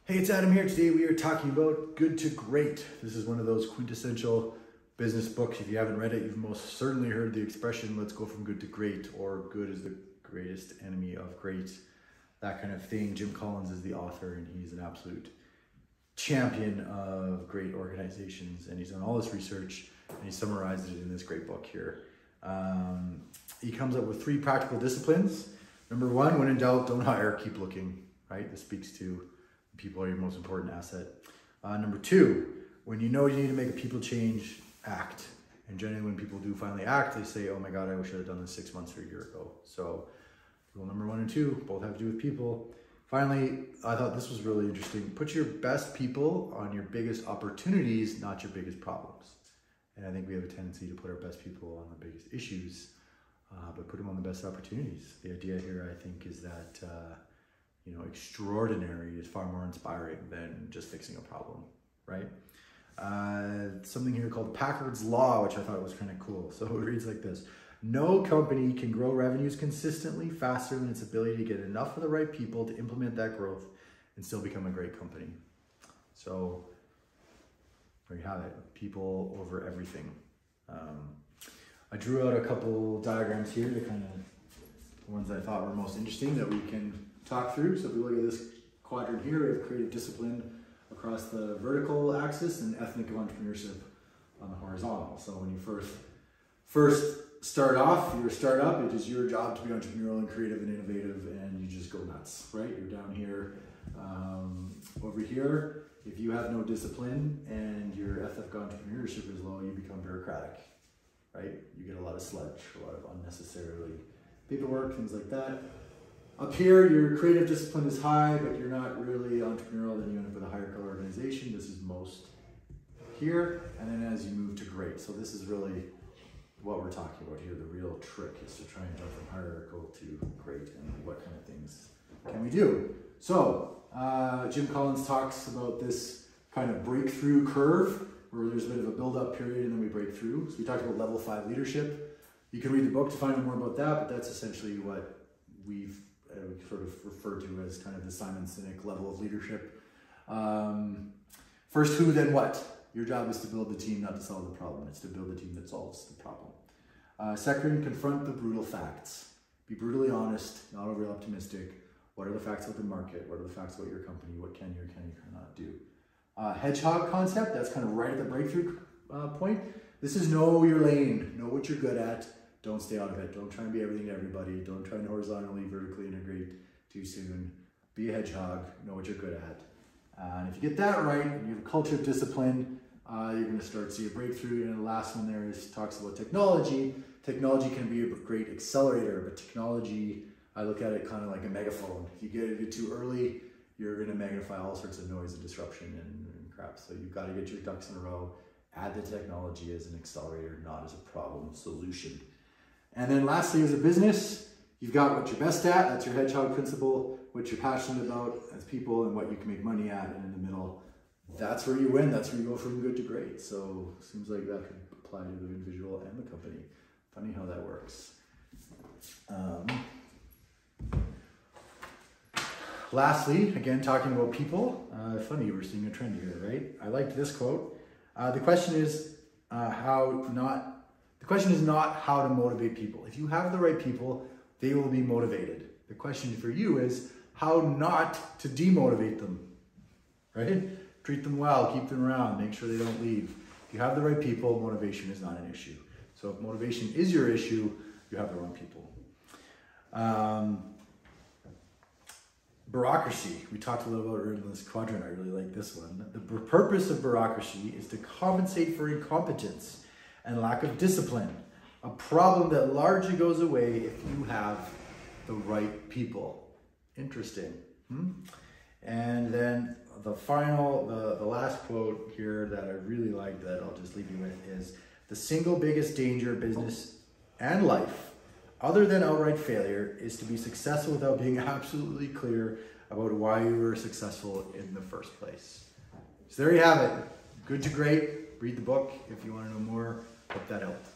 Hey, it's Adam here. Today we are talking about Good to Great. This is one of those quintessential business books. If you haven't read it, you've most certainly heard the expression, let's go from good to great, or good is the greatest enemy of great, that kind of thing. Jim Collins is the author, and he's an absolute champion of great organizations, and he's done all this research, and he summarized it in this great book here. He comes up with 3 practical disciplines. Number 1, when in doubt, don't hire, keep looking, right? This speaks to people are your most important asset. Number 2, when you know you need to make a people change, act. And generally when people do finally act, they say, oh my God, I wish I had done this 6 months or a year ago. So rule number 1 and 2, both have to do with people. Finally, I thought this was really interesting. Put your best people on your biggest opportunities, not your biggest problems. And I think we have a tendency to put our best people on the biggest issues, but put them on the best opportunities. The idea here, I think, is that extraordinary is far more inspiring than just fixing a problem, right? Something here called Packard's Law, which I thought was kind of cool. So it reads like this: no company can grow revenues consistently faster than its ability to get enough of the right people to implement that growth and still become a great company. So there you have it, people over everything. I drew out a couple diagrams here, the kind of ones I thought were most interesting that we can talk through. So if we look at this quadrant here, we have creative discipline across the vertical axis and ethnic entrepreneurship on the horizontal. So when you first start off, you're a startup, it is your job to be entrepreneurial and creative and innovative, and you just go nuts, right? You're down here. Over here, if you have no discipline and your ethic entrepreneurship is low, you become bureaucratic, right? You get a lot of sludge, a lot of unnecessarily paperwork, things like that. Up here, your creative discipline is high, but you're not really entrepreneurial, then you end up with a hierarchical organization. This is most here, and then as you move to great. So this is really what we're talking about here. The real trick is to try and jump from hierarchical to great, and what kind of things can we do? So Jim Collins talks about this kind of breakthrough curve, where there's a bit of a build-up period and then we break through. So we talked about level 5 leadership. You can read the book to find out more about that, but that's essentially what we've sort of referred to as kind of the Simon Sinek level of leadership. First who, then what? Your job is to build the team, not to solve the problem. It's to build a team that solves the problem. Second, confront the brutal facts. Be brutally honest, not overly optimistic. What are the facts about the market? What are the facts about your company? What can you or can you cannot do? Hedgehog Concept, that's kind of right at the breakthrough point. This is know your lane, know what you're good at. Don't stay out of it. Don't try and be everything to everybody. Don't try and horizontally, vertically integrate too soon. Be a hedgehog, know what you're good at. And if you get that right, and you have a culture of discipline, you're going to start to see a breakthrough. And the last one there talks about technology. Technology can be a great accelerator, but technology, I look at it kind of like a megaphone. If you get it too early, you're going to magnify all sorts of noise and disruption and crap. So you've got to get your ducks in a row. Add the technology as an accelerator, not as a problem solution. And then lastly, as a business, you've got what you're best at, that's your hedgehog principle, what you're passionate about as people, and what you can make money at, and in the middle, that's where you win, that's where you go from good to great. So it seems like that could apply to the individual and the company. Funny how that works. Lastly, again, talking about people, funny, we're seeing a trend here, right? I liked this quote. The question is not how to motivate people. If you have the right people, they will be motivated. The question for you is how not to demotivate them, right? Treat them well, keep them around, make sure they don't leave. If you have the right people, motivation is not an issue. So if motivation is your issue, you have the wrong people. Bureaucracy, we talked a little about it in this quadrant. I really like this one. The purpose of bureaucracy is to compensate for incompetence and lack of discipline, a problem that largely goes away if you have the right people. Interesting. And then the last quote here that I really like that I'll just leave you with is, the single biggest danger of business and life, other than outright failure, is to be successful without being absolutely clear about why you were successful in the first place. So there you have it. Good to great. Read the book if you want to know more. Hope that helped.